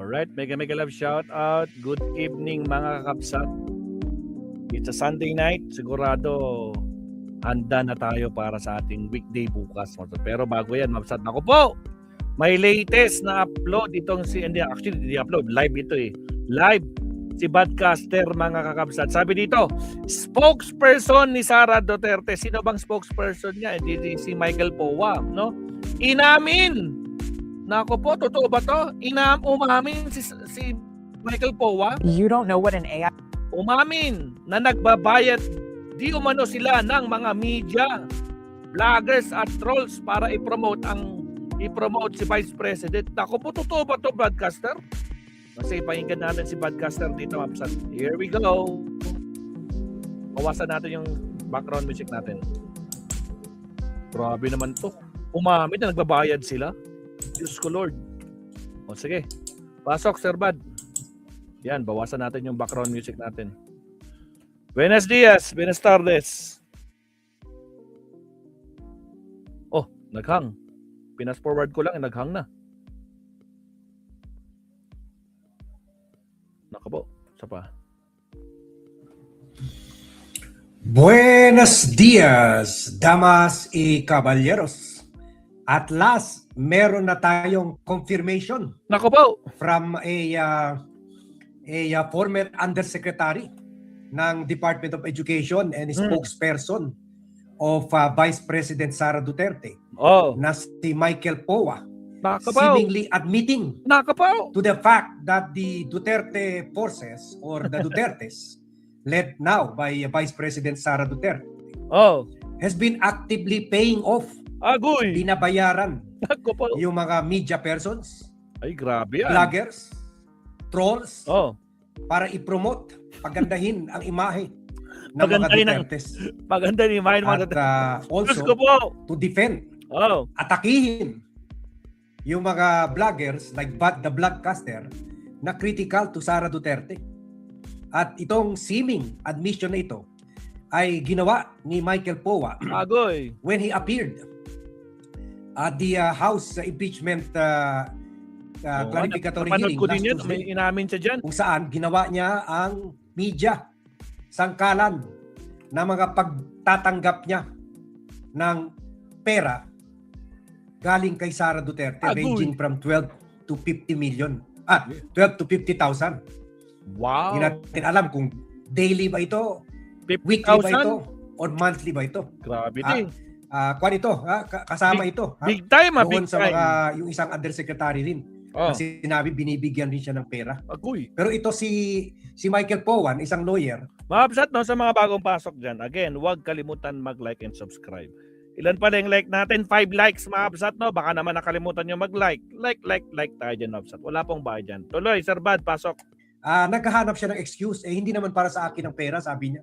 Alright, mega love shout out. Good evening mga kakabsat. It's a Sunday night. Sigurado handa na tayo para sa ating weekday bukas. Pero bago yan, mabsat ako po. May latest na upload itong hindi upload, live ito eh. Live si Badcaster mga kakabsat. Sabi dito, spokesperson ni Sara Duterte. Sino bang spokesperson niya? Hindi si Michael Powa, no? Inamin. Nako po, totoo ba to? Umamin si Michael Powa. You don't know what an AI... Umamin na nagbabayad di umano sila ng mga media, vloggers at trolls para i-promote si Vice President. Nako po, totoo ba to, Broadcaster? Kasi pakinggan natin si Broadcaster dito. Here we go. Bawasan natin yung background music natin. Grabe naman to. Umamin na nagbabayad sila. Diyos ko Lord. O sige. Pasok, Sir Bad. Yan, bawasan natin yung background music natin. Buenos dias, buenas tardes. Oh, naghang. Pinas forward ko lang, naghang na. Nakabo, isa pa. Buenos dias, damas y caballeros. At last, meron na tayong confirmation. Nako po. From a former undersecretary ng Department of Education and spokesperson of Vice President Sara Duterte na si Michael Powa, seemingly admitting to the fact that the Duterte forces or the Dutertes led now by Vice President Sara Duterte has been actively paying off, binabayaran yung mga media persons, ay grabe yan, vloggers, trolls, para i-promote, pagandahin ang imahe ng mga Dutertes. Pagandahin ang imahe ng mga Dutertes. At also, to defend, atakihin yung mga vloggers like the Vlogcaster na critical to Sara Duterte. At itong seeming admission na ito ay ginawa ni Michael Powa when he appeared at the House Impeachment clarificatory hearing last Tuesday, may inamin siya dyan, kung saan ginawa niya ang media sangkalan na mga pagtatanggap niya ng pera galing kay Sara Duterte, ranging from 12 to 50 million. 12 to 50,000. Wow. Hindi natin alam kung daily ba ito, 50, weekly ba ito, or monthly ba ito. Grabe din. Kwan ito, kasama ito. Big time, doon big sa time. mga, yung isang undersecretary rin. Kasi sinabi, binibigyan rin siya ng pera. Pero ito si Michael Powan, isang lawyer. Mga no, sa mga bagong pasok dyan, again, huwag kalimutan mag-like and subscribe. Ilan pa lang like natin? 5 likes, mga absat, no? Baka naman nakalimutan nyo mag-like. Like tayo dyan, absat. Wala pong bayad dyan. Tuloy, Sir Bad, pasok. Naghahanap siya ng excuse. Hindi naman para sa akin ang pera, sabi niya.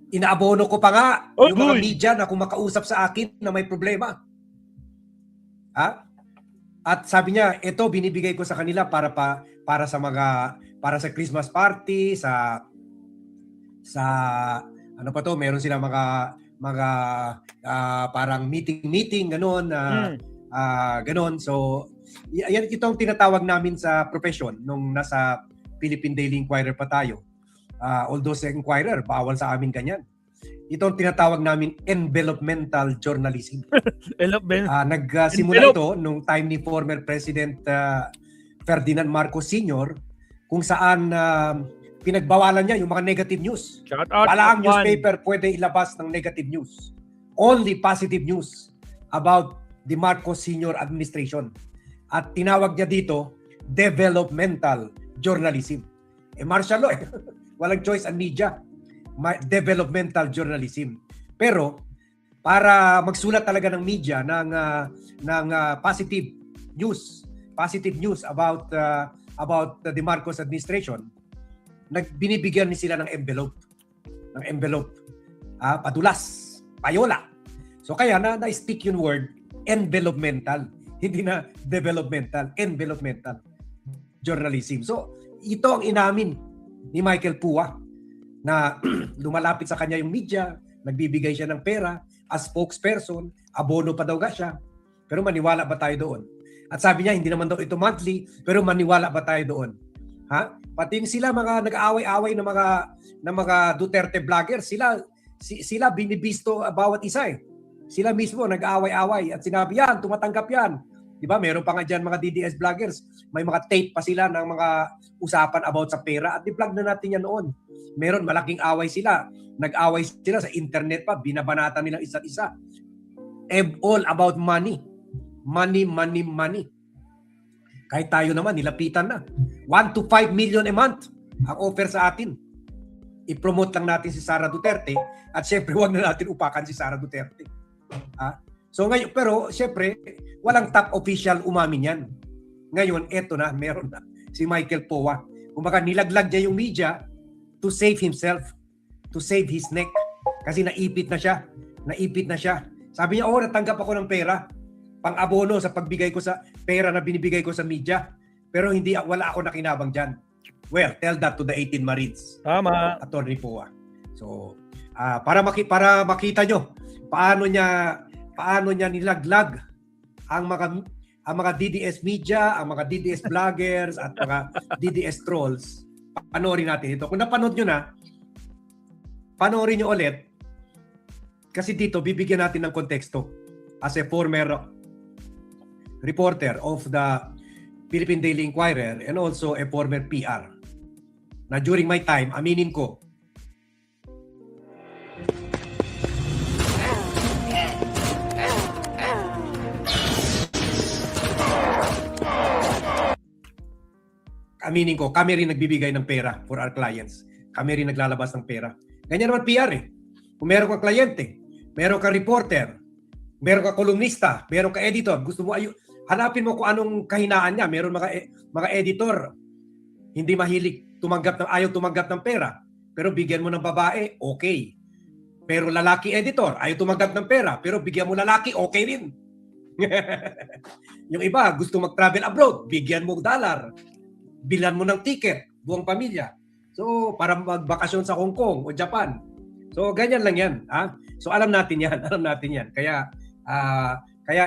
Inaabono ko pa nga yung mga media na kung makausap sa akin na may problema. At sabi niya, ito binibigay ko sa kanila para sa Christmas party, sa ano pa to, meron sila mga parang meeting ganoon, ganoon. So yan itong tinatawag namin sa profession nung nasa Philippine Daily Inquirer pa tayo. Although sa Inquirer, bawal sa amin ganyan. Itong tinatawag namin envelopmental journalism. Nagsimula ito nung time ni former President Ferdinand Marcos Sr. kung saan pinagbawalan niya yung mga negative news. Wala ang newspaper pwede ilabas ng negative news. Only positive news about the Marcos Sr. administration. At tinawag niya dito, developmental journalism. Martial law, walang choice ang media. Developmental journalism. Pero para magsulat talaga ng media ng positive news about the Marcos administration, binibigyan ni sila ng envelope. Padulas, payola. So kaya na-stick yung word envelopmental, hindi na developmental, envelopmental journalism. So ito ang inamin ni Michael Powa na lumalapit sa kanya yung media, nagbibigay siya ng pera as spokesperson, abono pa daw siya. Pero maniwala ba tayo doon? At sabi niya, hindi naman daw ito monthly, pero maniwala ba tayo doon? Ha? Pati sila mga nag-aaway-away na mga Duterte vloggers, sila binibisto bawat isa eh. Sila mismo nag-aaway-away at sinabi yan, tumatanggap yan. Di ba? Meron pa nga dyan mga DDS vloggers. May mga tape pa sila ng mga usapan about sa pera at i-vlog na natin yan noon. Meron malaking away sila. Nag-away sila sa internet pa. Binabanatan nilang isa't isa. All about money. Money, money, money. Kahit tayo naman, nilapitan na. 1 to 5 million a month ang offer sa atin. I-promote lang natin si Sara Duterte at syempre huwag na natin upakan si Sara Duterte. So ngayon, pero syempre, walang top official umamin yan. Ngayon, eto na, meron na. Si Michael Poa. Kumbaga, nilaglag niya yung media to save himself, to save his neck. Kasi naipit na siya. Naipit na siya. Sabi niya, natanggap ako ng pera. Pang-abono sa pagbigay ko sa pera na binibigay ko sa media. Pero wala ako nakinabang dyan. Well, tell that to the 18 Marines. Tama. Attorney Poa. So, para makita nyo paano niya nilaglag ang mga DDS media, ang mga DDS vloggers at mga DDS trolls. Panoorin natin ito. Kung napanood nyo na, panoorin nyo ulit kasi dito bibigyan natin ng konteksto as a former reporter of the Philippine Daily Inquirer and also a former PR na during my time, aminin ko, kami rin nagbibigay ng pera for our clients. Kami rin naglalabas ng pera. Ganyan naman PR eh. Kung meron kang kliyente, meron kang reporter, meron kang kolumnista, meron kang editor, gusto mo hanapin mo kung anong kahinaan niya. Meron mga editor, hindi mahilig ayaw tumanggap ng pera. Pero bigyan mo ng babae, okay. Pero lalaki editor, ayaw tumanggap ng pera. Pero bigyan mo lalaki, okay rin. Yung iba, gusto mag-travel abroad, bigyan mo $. Bilan mo ng ticket, buong pamilya. So, para magbakasyon sa Hong Kong o Japan. So, ganyan lang yan. So, alam natin yan. Kaya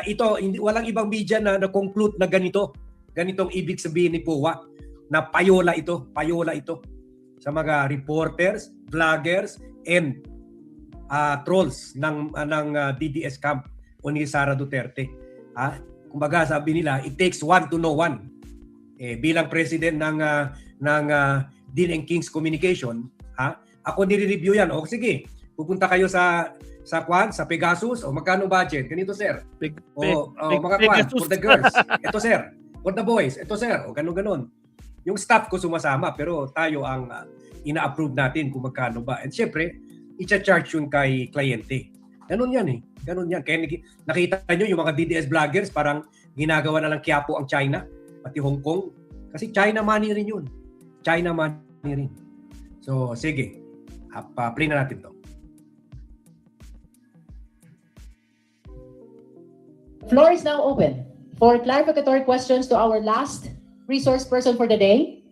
ito, walang ibang media na conclude na ganitong ibig sabihin ni Poa, na payola ito sa mga reporters, vloggers, and trolls ng DDS camp o ni Sara Duterte. Kumbaga, sabi nila, it takes one to know one. Bilang president ng Dean and King's Communication, ako nire-review yan. O sige, pupunta kayo sa Pegasus, o magkano budget? Ganito, sir. Mga kwan, for the girls. Ito, sir. For the boys. Ito, sir. O ganun. Yung staff ko sumasama, pero tayo ang ina-approve natin kung magkano ba. And syempre, i-charge yun kay kliyente. Ganun yan eh. Kaya nakita nyo yung mga DDS vloggers, parang ginagawa na lang Quiapo ang China, pati Hong Kong. Kasi China money rin yun. China money rin. So, sige. Play na natin to. Floor is now open for clarificatory questions to our last resource person for the day,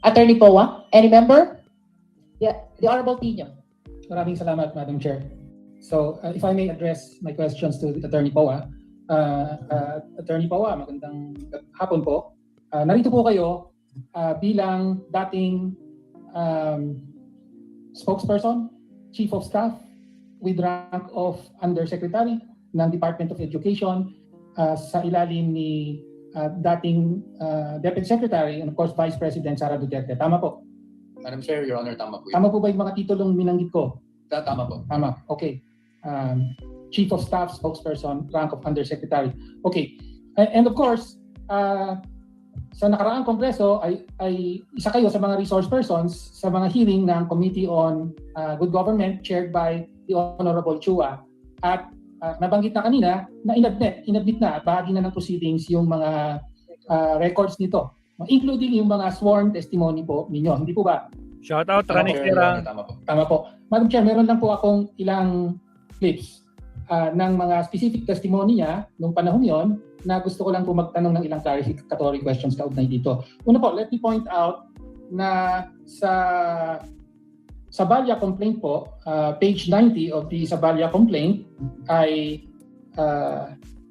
Attorney Poa. Any member? Yeah, the Honorable Tino. Maraming salamat, Madam Chair. So, if I may address my questions to Attorney Poa. Attorney Poa, magandang hapon po. Narito po kayo bilang dating spokesperson, chief of staff with rank of undersecretary ng Department of Education sa ilalim ni dating Deputy Secretary and of course Vice President Sara Duterte. Tama po? Madam Chair, Your Honor, tama po. Tama po ba yung mga titulong minanggit ko? Tama po. Tama, okay. Chief of Staff, Spokesperson, rank of Undersecretary. Okay. And of course, sa nakaraang kongreso ay isa kayo sa mga resource persons sa mga hearing ng Committee on Good Government chaired by the Honorable Chua. At nabanggit na kanina na inadmit na bahagi na ng proceedings yung mga records nito, including yung mga sworn testimony po ninyo. Hindi po ba? Shout out, Rani Kira. Tama po. Madam Chair, meron lang po akong ilang clips ng mga specific testimony niya nung panahon yon na gusto ko lang po magtanong ng ilang clarificatory questions kaugnay dito. Una po, let me point out na sa Sabalya complaint po, page 90 of the Sabalya complaint ay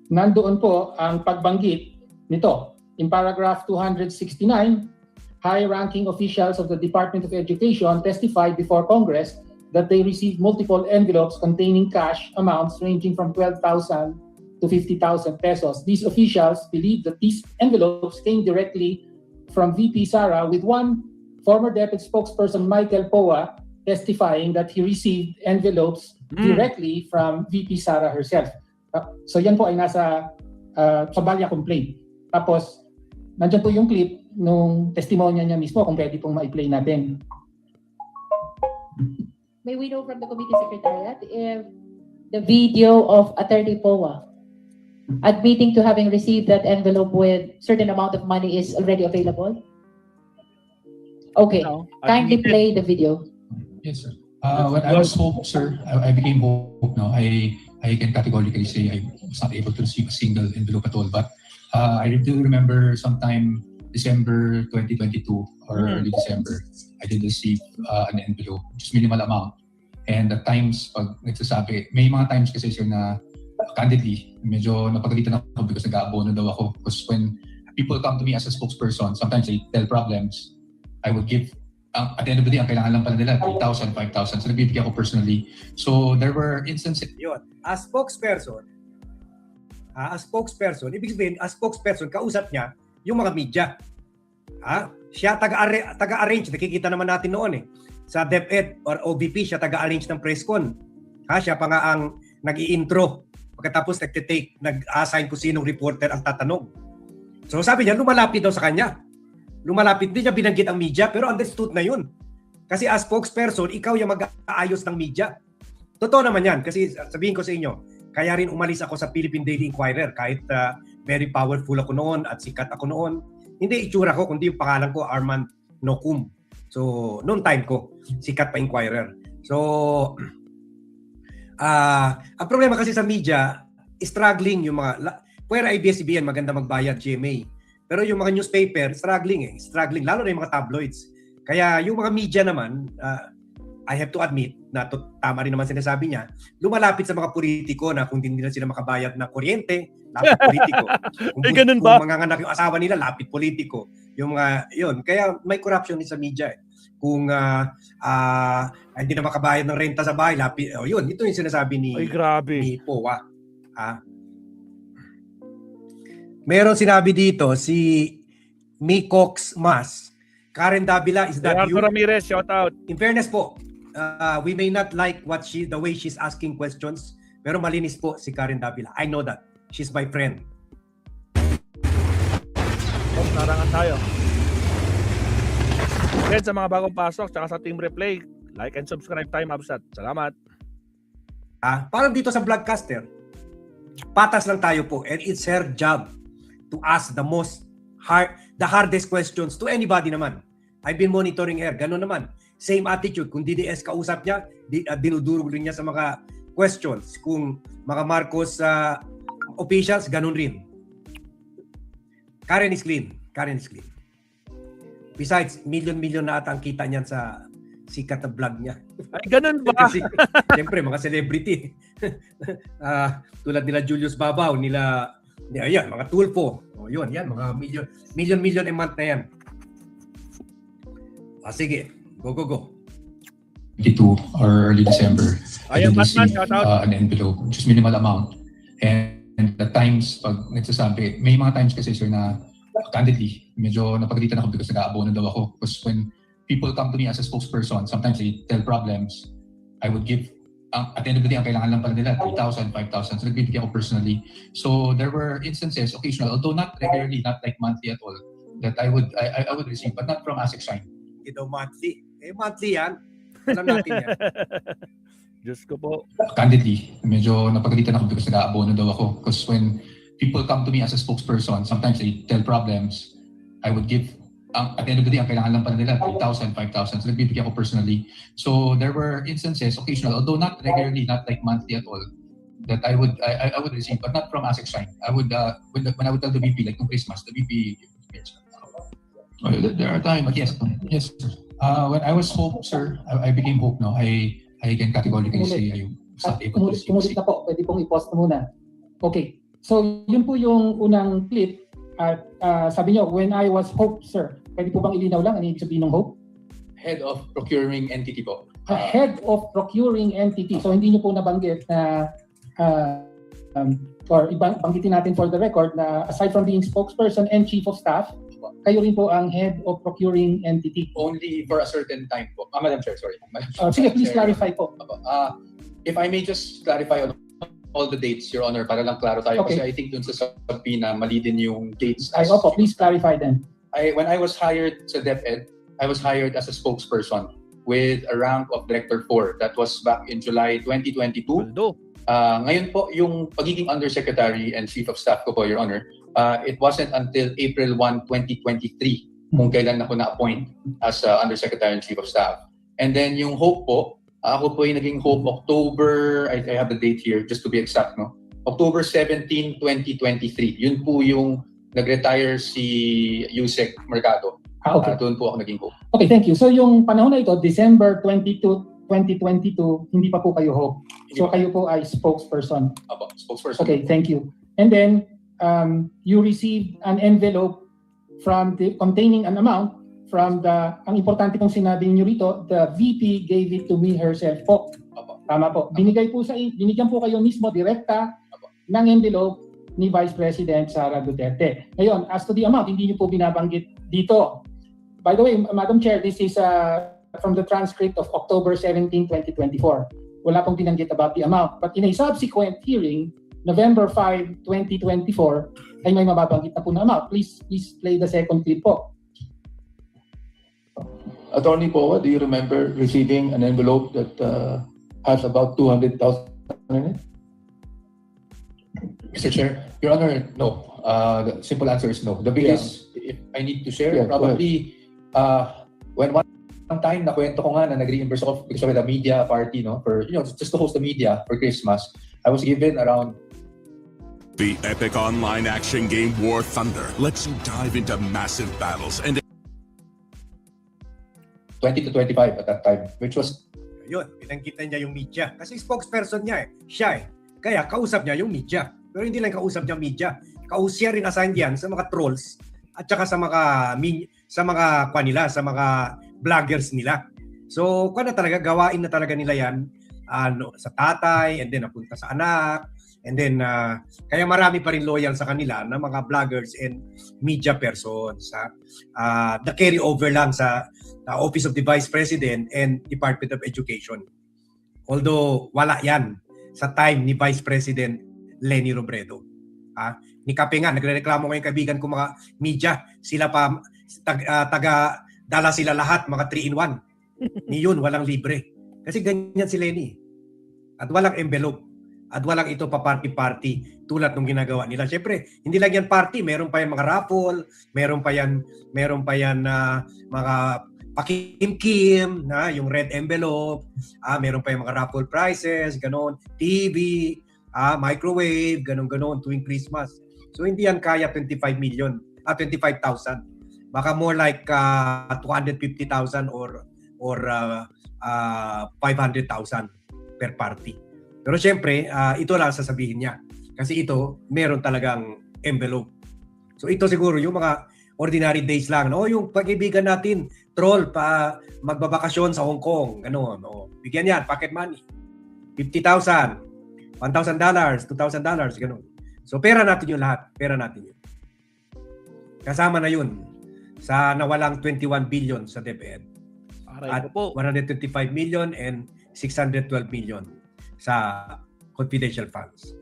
nandoon po ang pagbanggit nito. In paragraph 269, high-ranking officials of the Department of Education testified before Congress that they received multiple envelopes containing cash amounts ranging from 12,000 to 50,000 pesos. These officials believe that these envelopes came directly from VP Sara, with one former DepEd spokesperson, Michael Poa, testifying that he received envelopes directly from VP Sara herself. So yan po ay nasa Sabalya complaint. Tapos, nandiyan po yung clip nung testimonya niya mismo kung pwede pong ma-play natin. May we know from the committee secretariat if the video of Attorney Poa admitting to having received that envelope with certain amount of money is already available? Okay, No, kindly admitted. play the video. Yes, sir. When I was home, sir, I became home. No, I can categorically say I was not able to receive a single envelope at all. But I do remember sometime December 2022 or early December, I did receive an envelope, just minimal amount. And at times, pag nagsasabi, may mga times kasi sir na candidly, medyo napagalitan ako because nag-aabono daw ako. Because when people come to me as a spokesperson, sometimes they tell problems, I would give, at the end of the day, ang kailangan lang pala nila, 3,000, 5,000. So nagbibigay ako personally. So there were instances. Yun. As spokesperson, ibig sabihin, as spokesperson, kausap niya yung mga media. Siya taga-arrange, nakikita naman natin noon eh. Sa DepEd or OVP, siya taga-arrange ng press con. Siya pa nga ang nag-i-intro. Pagkatapos nag-assign kung sinong reporter ang tatanong. So sabi niya, lumalapit daw sa kanya. Lumalapit din niya, binanggit ang media, pero understood na yun. Kasi as spokesperson, ikaw yung mag-aayos ng media. Totoo naman yan, kasi sabihin ko sa inyo, kaya rin umalis ako sa Philippine Daily Inquirer kahit very powerful ako noon at sikat ako noon. Hindi itsura ko, kundi yung pangalan ko, Armand Nocum. So, noon time ko, sikat pa Inquirer. So, ang problema kasi sa media, struggling yung mga, puwera ABS-CBN, maganda magbayad, GMA. Pero yung mga newspaper, struggling, lalo na yung mga tabloids. Kaya yung mga media naman, I have to admit, na tama rin naman sinasabi niya, lumalapit sa mga politiko na kung hindi na sila makabayad na kuryente, lapit politiko. Kung, ganun ba? Kung manganganak yung asawa nila, lapit politiko. Yung yun. Kaya may corruption din sa media. Kung hindi na makabayad ng renta sa bahay, lapit. Yun, ito yung sinasabi ni, Ay, grabe. ni Poa. Meron sinabi dito, si Mikox Mas. Karen Davila, is that Gerardo you? Ramirez, shout out. In fairness po, we may not like the way she's asking questions, pero malinis po si Karen Davila. I know that. She's my friend. Narangan tayo. Then sa mga bagong pasok, tsaka sa Team Replay, like and subscribe tayo, Mabsat. Salamat. Parang dito sa Vlogcaster, patas lang tayo po, and it's her job to ask the hardest questions to anybody naman. I've been monitoring her. Ganun naman. Same attitude. Kung DDS kausap niya, dinudurog rin niya sa mga questions. Kung mga Marcos officials, ganun rin. Karen is clean. Besides, million na ata ang kita niyan sa sikat na vlog niya. Ay, ganun ba? Kasi, siyempre, mga celebrity. Tulad nila Julius Babaw, ayan, mga Tulfo. Yun, yan, mga million a month na yan. Sige, go. 22 or early December, I Ayun, did Batman, receive shout out. an envelope, just minimal amount. And at times, pag nagsasabi, may mga times kasi sir na candidly, medyo napagalitan ako because nag-aabono daw ako. Because when people come to me as a spokesperson, sometimes they tell problems, I would give, at the end of the day, ang kailangan lang pala nila, 3,000, 5,000. So nagbibigay ako personally. So there were instances, occasional, although not regularly, not like monthly at all, that I would receive, but not from ASIC Shine. Hindi daw monthly. Monthly yan. Alam natin yan. Diyos ko po. Candidly, medyo napagalitan ako because nag-aabono daw ako. Because when people come to me as a spokesperson, sometimes they tell problems, I would give, at the end of the day, ang kailangan lang pala nila, 3,000, 5,000. So nagbibigay ako personally. So there were instances, occasional, although not regularly, not like monthly at all, that I would receive, but not from ASIC Shine. I would, when I would tell the VP, like nung Christmas, the VP, there are times, yes, sir. When I was home, sir, I became home, no? I can categorically say I was not able to receive. Kumulit na po, pwede pong i-post na muna. Okay, so yun po yung unang clip. At sabi niyo, when I was Hope, sir, pwede po bang ilinaw lang ano ibig sabihin ng Hope? Head of procuring entity po. Head of procuring entity. So hindi niyo po nabanggit na or banggitin natin for the record na aside from being spokesperson and chief of staff, kayo rin po ang head of procuring entity. Only for a certain time po. Madam Chair, sorry. Sige, please clarify po. If I may just clarify on all the dates, Your Honor, para lang klaro tayo. Okay. Kasi I think dun sa subpoena, mali din yung dates. Ay, opo, please clarify then. When I was hired sa DepEd, I was hired as a spokesperson with a rank of Director 4. That was back in July 2022. Although, Ngayon po, yung pagiging Undersecretary and Chief of Staff ko po, Your Honor, it wasn't until April 1, 2023 kung kailan ako na-appoint as Undersecretary and Chief of Staff. And then yung Hope po, ako po yung naging Hope October, I have the date here just to be exact, no? October 17, 2023. Yun po yung nag-retire si Yusek Mercado. Okay. Doon po ako naging Hope. Okay, thank you. So yung panahon na ito, December 2022, hindi pa po kayo Hope. So kayo po ay spokesperson. Apo, spokesperson. Okay, thank you. And then you received an envelope containing an amount from ang importante pong sinabi niyo rito, the VP gave it to me herself po. Apo. Tama po. Binigyan po kayo mismo direkta ng envelope ni Vice President Sara Duterte. Ngayon, as to the amount, hindi niyo po binabanggit dito. By the way, Madam Chair, this is from the transcript of October 17, 2024. Wala pong binanggit about the amount. But in a subsequent hearing, November 5, 2024, ay may mababanggit na po na amount. Please play the second clip po. Attorney Poa, do you remember receiving an envelope that has about 200,000 in it? Mr. Chair, Your Honor, no. The simple answer is no. The biggest, if I need to share, probably when one time nakwento ko nga na nag-reimburse ako because of the media party, no, for just to host the media for Christmas, I was given around. The epic online action game War Thunder lets you dive into massive battles and 20 to 25 at that time, which was Yun, pinangkita niya yung media. Kasi spokesperson niya siya eh. Kaya kausap niya yung media. Pero hindi lang kausap niya media. Siya rin assigned yan sa mga trolls at saka sa mga sa mga vloggers nila. So, talaga gawain na talaga nila yan sa tatay and then napunta sa anak and then kaya marami pa rin loyal sa kanila na mga vloggers and media persons. The carry over lang sa Office of the Vice President and Department of Education. Although wala yan sa time ni Vice President Leni Robredo. Ni Kape nga, nagrereklamo ngayon kaibigan ko mga media, sila pa dala sila lahat, mga 3-in-1. Ni yun, walang libre. Kasi ganyan si Leni. At walang envelope. At walang ito pa party-party tulad ng ginagawa nila. Siyempre, hindi lang yan party, meron pa yan mga raffle, meron pa yan mga pakimkim, yung red envelope, meron pa yung mga raffle prizes, ganon, TV, microwave, ganon tuwing Christmas. So hindi yan kaya 25,000. Baka more like 250,000 or 500,000 per party. Pero siyempre, ito lang sasabihin niya. Kasi ito, meron talagang envelope. So ito siguro yung mga ordinary days lang. Yung pag-ibigan natin, troll, magbabakasyon sa Hong Kong. Ganon. Bigyan yan, pocket money. 50,000, $1,000, $2,000, ganon. So pera natin yung lahat. Pera natin yun. Kasama na yun sa nawalang 21 billion sa DepEd. At 125 million and 612 million sa confidential funds.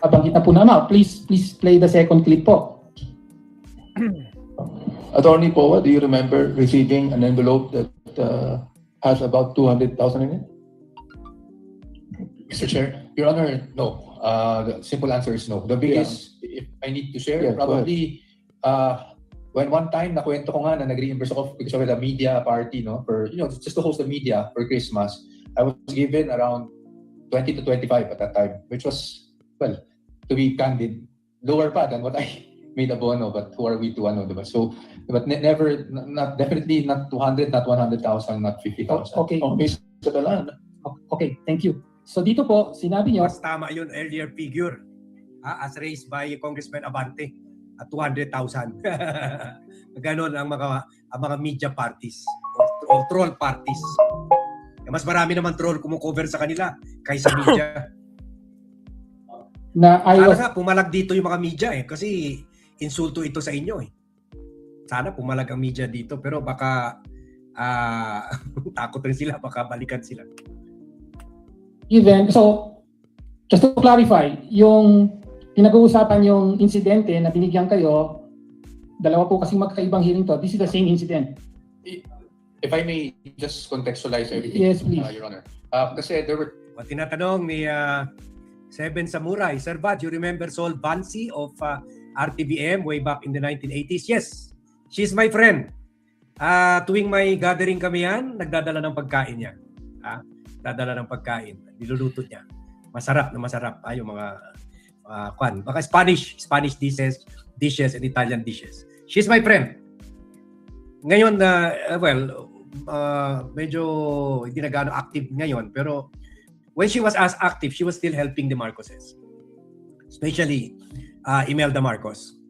Abanggit na po naman. Please play the second clip po. Attorney Poa, do you remember receiving an envelope that has about 200,000 in it? Mr. Chair, Your Honor, no. The simple answer is no. The biggest, if I need to share, probably when one time nakwento ko nga na nag-reimburse ako because of the media party, no, for just to host the media for Christmas, I was given around 20 to 25 at that time, which was, well, to be candid, lower pa than what I made a bono, but who are we to diba? So, but never, definitely not 200, not 100,000, not 50,000. Okay. Okay, thank you. So dito po, sinabi niyo, Mas tama yun, earlier figure as raised by Congressman Abante 200,000. Ganon ang mga media parties o troll parties. Mas marami naman troll kumukover sa kanila kaysa media. Na I was, Sana nga pumalag dito yung mga media kasi insulto ito sa inyo Sana pumalag ang media dito pero baka takot rin sila, baka balikan sila. so just to clarify, yung pinag-uusapan yung insidente na binigyan kayo, dalawa po kasing magkaibang hearing to. This is the same incident. If I may just contextualize everything, Yes, please. Your Honor. Kasi there were O tinatanong ni Seven Samurai, Sir Bat, you remember Sol Bansi of RTBM way back in the 1980s? Yes, she's my friend. Tuwing may gathering kami yan, nagdadala ng pagkain niya. Dadala ng pagkain, niluluto niya. Masarap na masarap yung mga baka Spanish dishes and Italian dishes. She's my friend. Ngayon medyo hindi na gaano active ngayon pero when she was as active, she was still helping the Marcoses. Especially Imelda Marcos.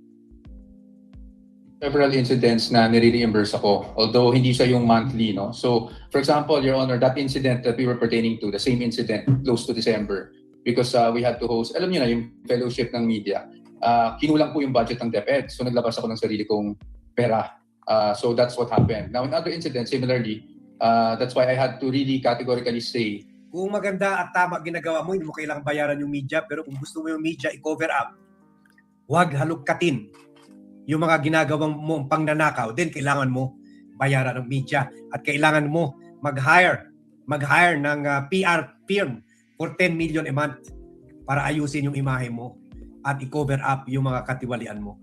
several incidents na nire-reimburse ako, although hindi siya yung monthly, no? So, for example, Your Honor, that incident that we were pertaining to, the same incident close to December, because we had to host, alam niyo na, yung fellowship ng media, kinulang po yung budget ng DepEd, so naglabas ako ng sarili kong pera. So that's what happened. Now, in other incidents, similarly, that's why I had to really categorically say, Kung maganda at tama ginagawa mo, hindi mo kailangang bayaran yung media, pero kung gusto mo yung media i-cover up, huwag halugkatin yung mga ginagawang mong pangnanakaw, then kailangan mo bayaran ng media at kailangan mo mag-hire ng PR firm for 10 million a month para ayusin yung imahe mo at i-cover up yung mga katiwalian mo.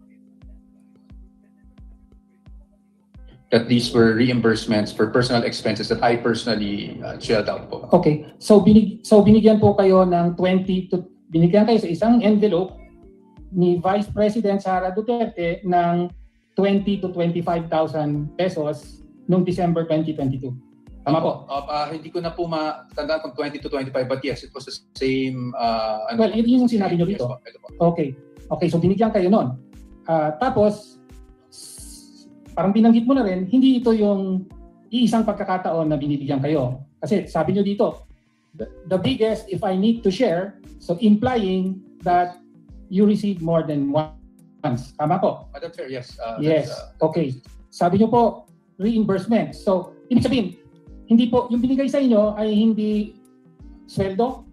that these were reimbursements for personal expenses that I personally shelled out po. Okay. So binigyan po kayo ng binigyan kayo sa isang envelope ni Vice President Sara Duterte ng 20 to 25,000 pesos noong December 2022. Tama po? Hindi ko na po matandaan kung 20 to 25, but yes, it was the same. Well, yun yung sinabi nyo Yes dito. po, ito po. Okay. Okay, so binigyan kayo nun. Tapos, parang binanggit mo na rin, hindi ito yung iisang pagkakataon na binibigyan kayo. Kasi sabi nyo dito, the biggest, if I need to share, so implying that you receive more than once. Tama po? Madam Chair, yes. Yes. Okay. Sabi nyo po, reimbursement. So, ibig sabihin, hindi po, yung binigay sa inyo ay hindi sweldo,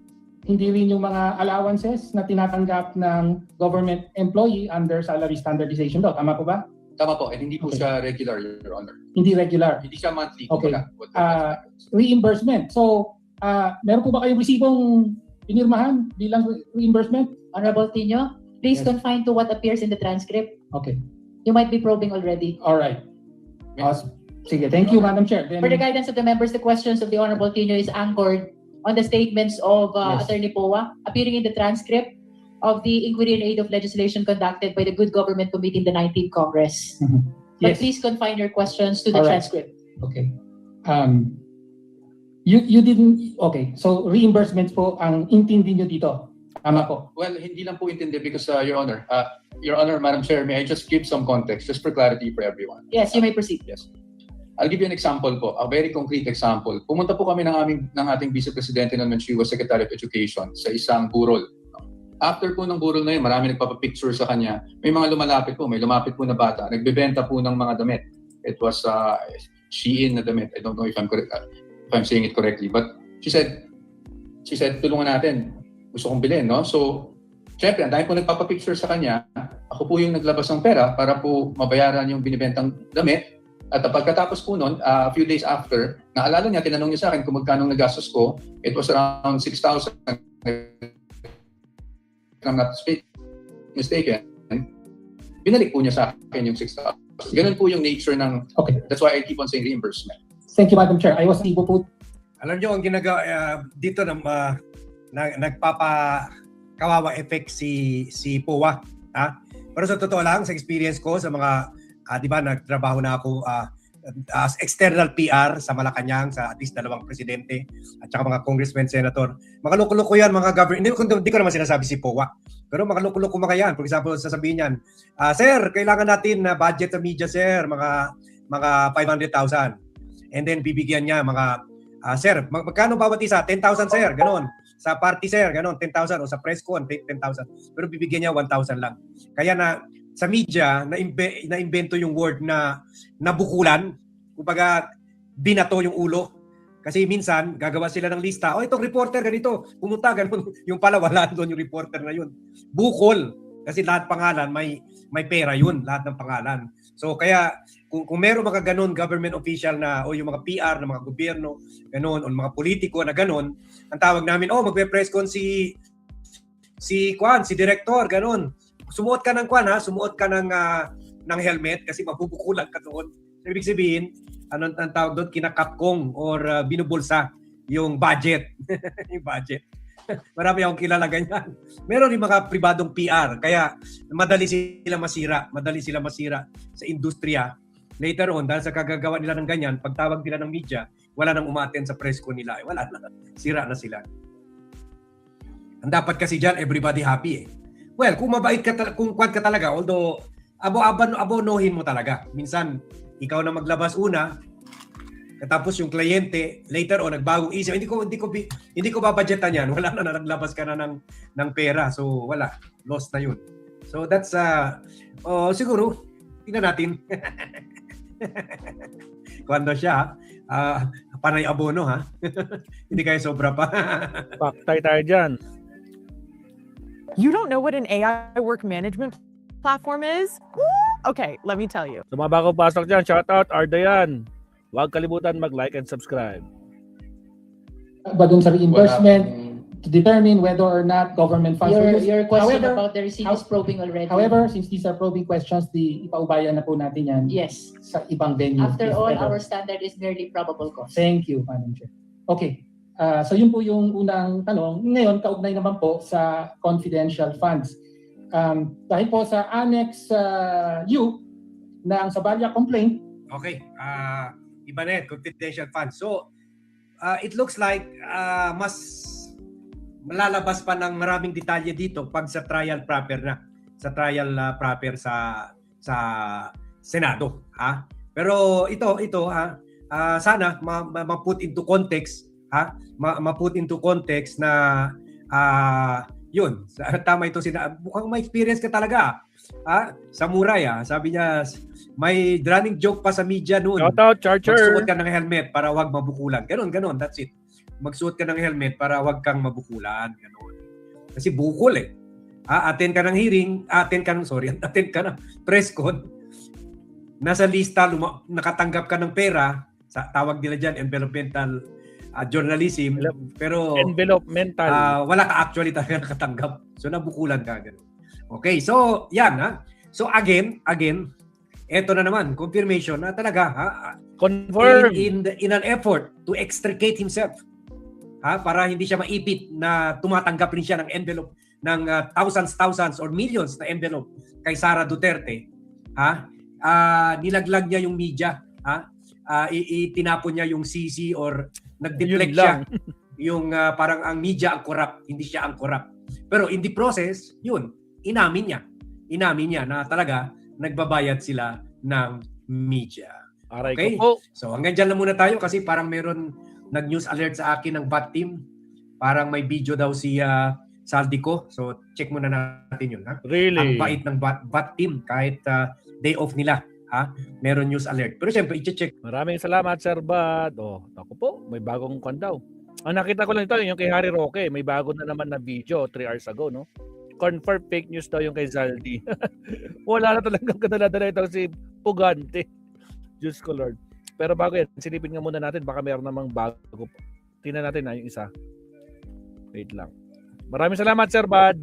hindi rin yung mga allowances na tinatanggap ng government employee under salary standardization law. Tama po ba? Tama po, and hindi po Okay. siya regular, Your Honor. Hindi regular. Hindi siya monthly. Okay. kumbaga. Reimbursement. So, meron po ba kayong resibong pinirmahan bilang reimbursement? Honorable Tino, please Yes. confine to what appears in the transcript. Okay. You might be probing already. All right. Awesome. Sige, thank you, Madam Chair. Then, For the guidance of the members, the questions of the Honorable Tino is anchored on the statements of Yes. Attorney Poa appearing in the transcript of the inquiry in aid of legislation conducted by the Good Government Committee in the 19th Congress. But yes. please confine your questions to the All right. transcript. Okay. You didn't, okay. So, reimbursements po ang intindi nyo dito. Tama po. Well, hindi lang po intindi because, Your Honor, Madam Chair, may I just give some context, just for clarity for everyone. Yes, you may proceed. Yes. I'll give you an example po, a very concrete example. Pumunta po kami ng ating Vice Presidente noon when she was Secretary of Education sa isang burol. After po ng burol na yun, marami nagpapapicture sa kanya. May mga lumalapit po, may lumapit po na bata. Nagbebenta po ng mga damit. It was Shein na damit. I don't know if I'm saying it correctly. But she said, tulungan natin. Gusto kong bilhin, no? So, syempre, ang dahil po nagpapapicture sa kanya, ako po yung naglabas ng pera para po mabayaran yung binibentang damit. At pagkatapos po nun, a few days after, naalala niya, tinanong niya sa akin kung magkano nagastos ko. It was around 6,000. If I'm not mistaken. Binalik po niya sa akin yung 6,000. Ganun po yung nature ng, Okay. that's why I keep on saying reimbursement. Thank you, Madam Chair. I was able to Alam nyo, ang ginagawa dito nagpapakawawa effect si POA. Pero sa totoo lang, sa experience ko, sa mga, di ba, nagtrabaho na ako external PR sa Malacanang, sa at least 2 presidente at saka mga congressmen, senator. Mga loko-loko yan, mga government. Hindi ko naman sinasabi si POA. Pero mga loko-loko mga yan. For example, sasabihin yan, sir, kailangan natin na budget sa media, sir, mga 500,000. And then bibigyan niya mga, sir, magkano bawat isa? 10,000, sir, ganon. Sa party, sir, ganon, 10,000. O sa press con, 10,000. Pero bibigyan niya 1,000 lang. Kaya na, sa media, na-invento yung word na nabukulan. Kumbaga, binato yung ulo. Kasi minsan, gagawa sila ng lista. Itong reporter, ganito. Pumunta, ganun. Yung pala, wala doon yung reporter na yun. Bukol. Kasi lahat pangalan, may pera yun. Lahat ng pangalan. So, kaya, kung meron mga ganun government official na, o yung mga PR na mga gobyerno, ganun, o mga politiko na ganun, ang tawag namin, magpe-press con si director, ganun. Sumuot ka ng sumuot ka ng helmet kasi mabubukulan ka doon. Ibig sabihin, ang tawag doon, kinakapkong or binubulsa yung budget. Yung budget. Marami akong kilala ganyan. Meron din mga pribadong PR, kaya madali sila masira sa industriya. Later on, dahil sa kagagawa nila ng ganyan, pagtawag nila ng media, wala nang umattend sa press con nila. Wala na. Sira na sila. Ang dapat kasi dyan, everybody happy eh. Well, kung mabait ka, kung kwad ka talaga, although abonohin mo talaga. Minsan, ikaw na maglabas una, tapos yung kliyente, later on, nagbagong isip. Hindi ko babudgetan yan. Wala na, naglabas ka na ng pera. So, wala. Lost na yun. So, that's, siguro, tingnan natin. Kwando siya, panay abono, ha? Hindi kayo sobra pa. Paktay tayo dyan. You don't know what an AI work management platform is? Okay, let me tell you. Sa mga bago pasok dyan, shoutout, Ardayan. Huwag kalimutan mag-like and subscribe. Ba dun sa reimbursement to determine whether or not government funds were used. Your question about the receipt is probing already. However, since these are probing questions, ipaubayan na po natin yan Yes. sa ibang venue. After all, our standard is merely probable cause. Thank you, Madam Chair. Okay. So yun po yung unang tanong. Ngayon, kaugnay naman po sa confidential funds. Dahil po sa Annex U ng Sabalia complaint. Okay. Ibanet, confidential funds. So, it looks like mas malalabas pa ng maraming detalye dito pag sa trial proper na. Sa trial proper sa Senado. Pero ito sana ma-put into context, ma-put into context na yun, tama ito mukhang may experience ka talaga. Sa Muray, sabi niya, may running joke pa sa media noon. Shout out, Charger. Magsuot ka ng helmet para wag mabukulan. Ganon, that's it. Magsuot ka ng helmet para wag kang mabukulan. Ganon. Kasi bukol eh. Attend ka ng hearing, attend ka ng press con. Nasa lista, nakatanggap ka ng pera, tawag nila dyan, environmental journalism, pero environmental. wala ka actually talaga nakatanggap. So nabukulan ka. Ganun. Okay, so yan So again, eto na naman, confirmation na talaga Confirm. In an effort to extricate himself, para hindi siya maipit na tumatanggap rin siya ng envelope ng thousands or millions na envelope kay Sara Duterte, nilaglag niya yung media, itinapon niya yung CC or nag-deflect siya yung parang ang media ang corrupt, hindi siya ang corrupt. Pero in the process, yun, inamin niya na talaga nagbabayad sila ng media. Okay? So hanggang dyan lang muna tayo kasi parang meron nag-news alert sa akin ng BAT team. Parang may video daw si Saldico. So check muna natin yun. Really? Ang bait ng BAT team kahit day off nila. Meron news alert. Pero siyempre, i-check. Maraming salamat, Sir Bad. Ako po, may bagong kwan daw. Ang nakita ko lang ito, yung kay Harry Roque, may bago na naman na video 3 hours ago, no? Confirm fake news daw yung kay Zaldi. Wala na talagang kadala-dala ito si Pugante. Diyos ko Lord. Pero bago yan, silipin nga muna natin, baka meron namang bago. Tingnan natin yung isa. Wait lang. Maraming salamat, Sir Bad.